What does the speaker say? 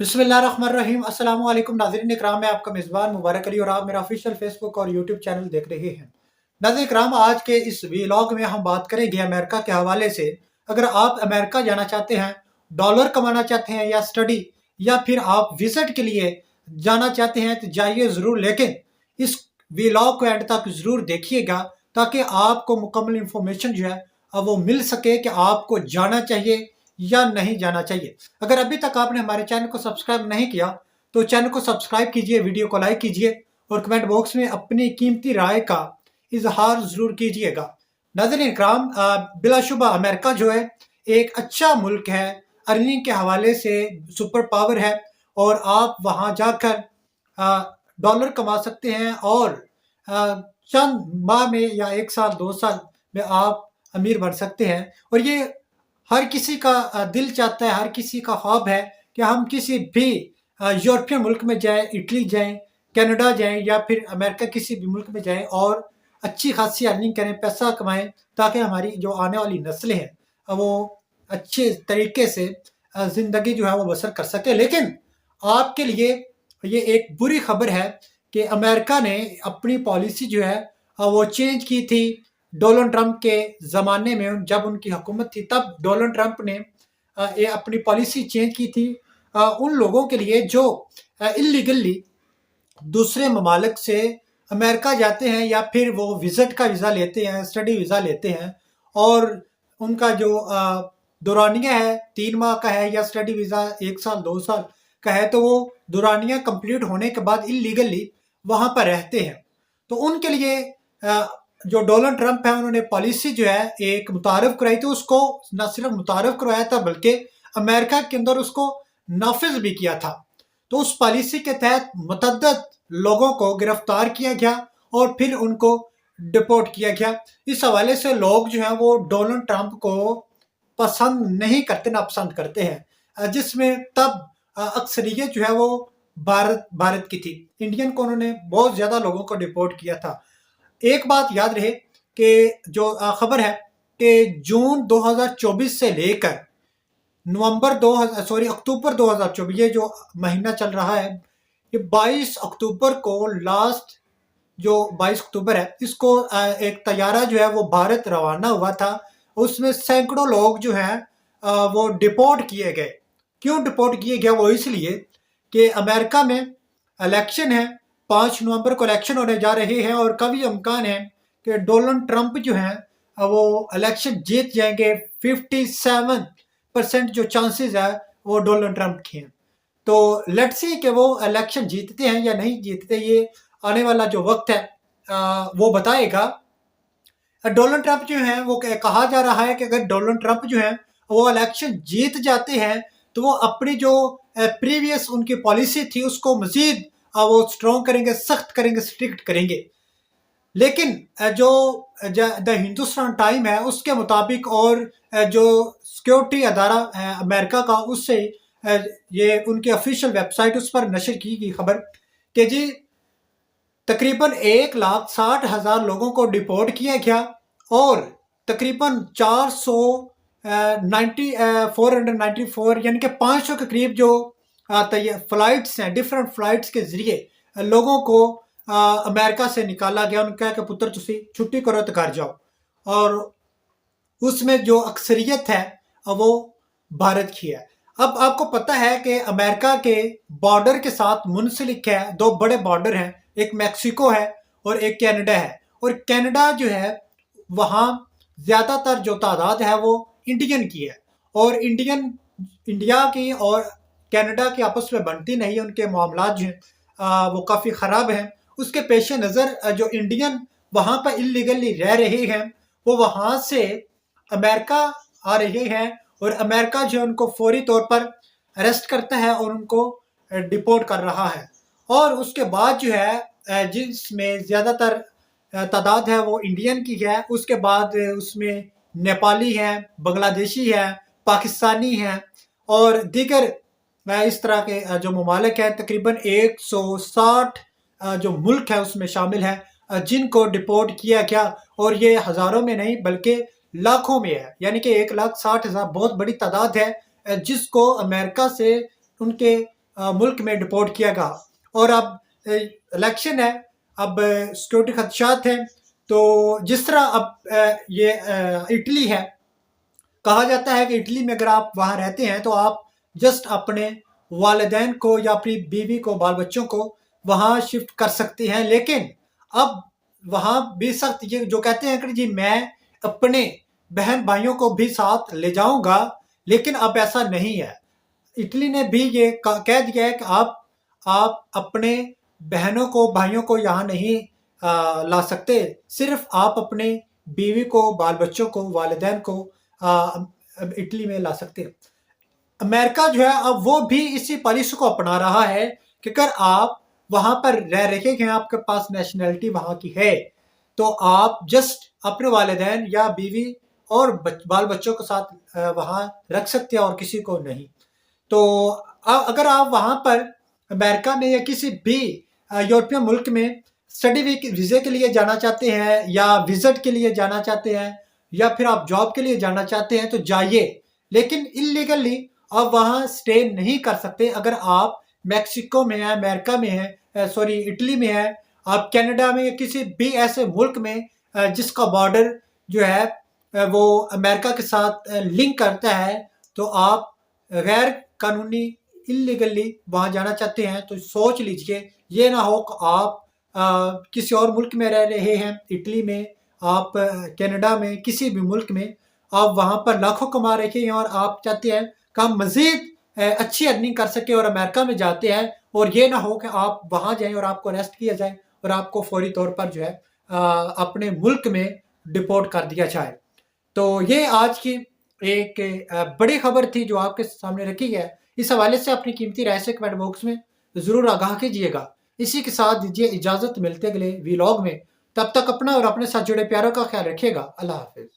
बिस्मिल्लाहिर्रहमानिर्रहीम। अस्सलाम वालेकुम नाज़रीन इकराम, मैं आपका मेज़बान मुबारक अली और आप मेरा ऑफिशियल फेसबुक और यूट्यूब चैनल देख रहे हैं। नाज़रीन इकराम, आज के इस व्लॉग में हम बात करेंगे अमेरिका के हवाले से। अगर आप अमेरिका जाना चाहते हैं, डॉलर कमाना चाहते हैं या स्टडी या फिर आप विज़िट के लिए जाना चाहते हैं तो जाइए ज़रूर, लेकिन इस व्लॉग को एंड तक ज़रूर देखिएगा ताकि आपको मुकम्मल इन्फॉर्मेशन जो है वो मिल सके कि आपको जाना चाहिए या नहीं जाना चाहिए। अगर अभी तक आपने हमारे चैनल को सब्सक्राइब नहीं किया तो चैनल को सब्सक्राइब कीजिए, वीडियो को लाइक कीजिए और कमेंट बॉक्स में अपनी कीमती राय का इजहार ज़रूर कीजिएगा। नाज़रीन इकराम, बिलाशुबा अमेरिका जो है एक अच्छा मुल्क है, अर्निंग के हवाले से सुपर पावर है और आप वहाँ जाकर डॉलर कमा सकते हैं और चंद माह में या 1 साल 2 साल में आप अमीर बन सकते हैं। और ये हर किसी का दिल चाहता है, हर किसी का ख्वाब है कि हम किसी भी यूरोपियन मुल्क में जाएं, इटली जाएं, कनाडा जाएं या फिर अमेरिका किसी भी मुल्क में जाएं और अच्छी खासी अर्निंग करें, पैसा कमाएं ताकि हमारी जो आने वाली नस्लें हैं वो अच्छे तरीके से ज़िंदगी जो है वो बसर कर सके। लेकिन आपके लिए ये एक बुरी खबर है कि अमेरिका ने अपनी पॉलिसी जो है वो चेंज की थी। डोनाल्ड ट्रंप के ज़माने में जब उनकी हुकूमत थी तब डोनाल्ड ट्रंप ने ये अपनी पॉलिसी चेंज की थी उन लोगों के लिए जो इलीगली दूसरे ममालिक से अमेरिका जाते हैं या फिर वो विज़िट का वीज़ा लेते हैं, स्टडी वीज़ा लेते हैं और उनका जो दौरानिया है 3 माह का है या स्टडी वीज़ा 1 साल 2 साल का है, तो वो दौरानिया कंप्लीट होने के बाद इलीगली वहाँ पर रहते हैं। तो उनके लिए जो डोनाल्ड ट्रंप है उन्होंने पॉलिसी जो है एक मुतारफ़ कराई थी, उसको न सिर्फ मुतारफ़ करवाया था बल्कि अमेरिका के अंदर उसको नाफिज भी किया था। तो उस पॉलिसी के तहत मुतअद्दिद लोगों को गिरफ्तार किया गया और फिर उनको डिपोर्ट किया गया। इस हवाले से लोग जो हैं वो डोनाल्ड ट्रंप को पसंद नहीं करते, नापसंद करते हैं, जिसमें तब अक्सरियत जो है वो भारत की थी। इंडियन को उन्होंने बहुत ज़्यादा लोगों को डिपोर्ट किया था। एक बात याद रहे कि जो खबर है कि जून 2024 से लेकर अक्टूबर 2024, ये जो महीना चल रहा है, ये 22 अक्टूबर को लास्ट जो 22 अक्टूबर है इसको एक तैयारा जो है वो भारत रवाना हुआ था। उसमें सैकड़ों लोग जो हैं वो डिपोर्ट किए गए। क्यों डिपोर्ट किए गए? वो इसलिए कि अमेरिका में इलेक्शन है, 5 नवंबर को इलेक्शन होने जा रहे हैं और काफ़ी इम्कान है कि डोनाल्ड ट्रंप जो हैं वो इलेक्शन जीत जाएंगे। 57% जो चांसेस है वो डोनाल्ड ट्रंप के हैं। तो लेट्स सी कि वो इलेक्शन जीतते हैं या नहीं जीतते, ये आने वाला जो वक्त है वो बताएगा। डोनाल्ड ट्रंप जो हैं वो कहा जा रहा है कि अगर डोनाल्ड ट्रंप जो हैं वो इलेक्शन जीत जाते हैं तो वो अपनी जो प्रीवियस उनकी पॉलिसी थी उसको मजीद वो स्ट्रॉन्ग करेंगे, सख्त करेंगे, स्ट्रिक्ट करेंगे। लेकिन जो द हिंदुस्तान टाइम है उसके मुताबिक और जो सिक्योरिटी अदारा है अमेरिका का, उससे ये उनकी ऑफिशियल वेबसाइट उस पर नशर की गई खबर कि जी तकरीबन 1,60,000 लोगों को डिपोर्ट किया गया और तकरीबन 494 यानी कि 500 के करीब जो फ़्लाइट्स हैं, डिफरेंट फ़्लाइट्स के ज़रिए लोगों को अमेरिका से निकाला गया। उन्होंने कहा कि पुत्र तुसी छुट्टी करो तो घर जाओ, और उसमें जो अक्सरियत है वो भारत की है। अब आपको पता है कि अमेरिका के बॉर्डर के साथ मुंसलिक है, 2 बड़े बॉर्डर हैं, एक मैक्सिको है और एक कनाडा है। और कनाडा जो है वहाँ ज़्यादातर जो तादाद है वो इंडियन की है और इंडिया की और कनाडा की आपस में बनती नहीं है, उनके मामलात जो हैं वो काफ़ी ख़राब हैं। उसके पेश नज़र जो इंडियन वहाँ पर इलीगली रह रहे हैं वो वहाँ से अमेरिका आ रहे हैं और अमेरिका जो है उनको फौरी तौर पर अरेस्ट करता है और उनको डिपोर्ट कर रहा है। और उसके बाद जो है जिसमें ज़्यादातर तादाद है वो इंडियन की है, उसके बाद उसमें नेपाली हैं, बांग्लादेशी हैं, पाकिस्तानी हैं और दीगर इस तरह के जो ममालिक हैं, तकरीबन 160 जो मुल्क है उसमें शामिल है जिनको डिपोर्ट किया गया। और ये हज़ारों में नहीं बल्कि लाखों में है, यानी कि 1,60,000 बहुत बड़ी तादाद है जिसको अमेरिका से उनके मुल्क में डिपोर्ट किया गया। और अब इलेक्शन है, अब सिक्योरिटी खदशात हैं, तो जिस तरह अब ये इटली है, कहा जाता है कि इटली में अगर आप वहाँ रहते हैं तो आप जस्ट अपने वालिदैन को या अपनी बीवी को, बाल बच्चों को वहाँ शिफ्ट कर सकते हैं। लेकिन अब वहाँ भी सख्त ये जो कहते हैं कि जी मैं अपने बहन भाइयों को भी साथ ले जाऊंगा, लेकिन अब ऐसा नहीं है। इटली ने भी ये कह दिया है कि आप अपने बहनों को, भाइयों को यहाँ नहीं ला सकते, सिर्फ आप अपने बीवी को, बाल बच्चों को, वालिदैन को इटली में ला सकते हैं। अमेरिका जो है अब वो भी इसी पॉलिसी को अपना रहा है कि अगर आप वहां पर रह रहे हैं, आपके पास नेशनैलिटी वहां की है, तो आप जस्ट अपने वालिदैन या बीवी और बाल बच्चों के साथ वहां रख सकते हैं और किसी को नहीं। तो अगर आप वहां पर अमेरिका में या किसी भी यूरोपियन मुल्क में स्टडी वीजे के लिए जाना चाहते हैं या विजिट के लिए जाना चाहते हैं या फिर आप जॉब के लिए जाना चाहते हैं तो जाइए, लेकिन इलीगली आप वहां स्टे नहीं कर सकते। अगर आप मैक्सिको में है, अमेरिका में है, सॉरी इटली में है, आप कनाडा में या किसी भी ऐसे मुल्क में जिसका बॉर्डर जो है वो अमेरिका के साथ लिंक करता है, तो आप गैर कानूनी इलीगली वहां जाना चाहते हैं तो सोच लीजिए, ये ना हो कि आप किसी और मुल्क में रह रहे हैं, इटली में, आप कनाडा में, किसी भी मुल्क में आप वहां पर लाखों कमा रहे हैं और आप चाहते हैं कि हम मजीद अच्छी अर्निंग कर सके और अमेरिका में जाते हैं, और ये ना हो कि आप वहां जाएं और आपको अरेस्ट किया जाए और आपको फौरी तौर पर जो है अपने मुल्क में डिपोर्ट कर दिया जाए। तो ये आज की एक बड़ी खबर थी जो आपके सामने रखी है। इस हवाले से अपनी कीमती राय से कमेंट बॉक्स में जरूर आगाह कीजिएगा। इसी के साथ दीजिए इजाजत, मिलते अगले वीलॉग में। तब तक अपना और अपने साथ जुड़े प्यारों का ख्याल रखिएगा। अल्लाह हाफिज।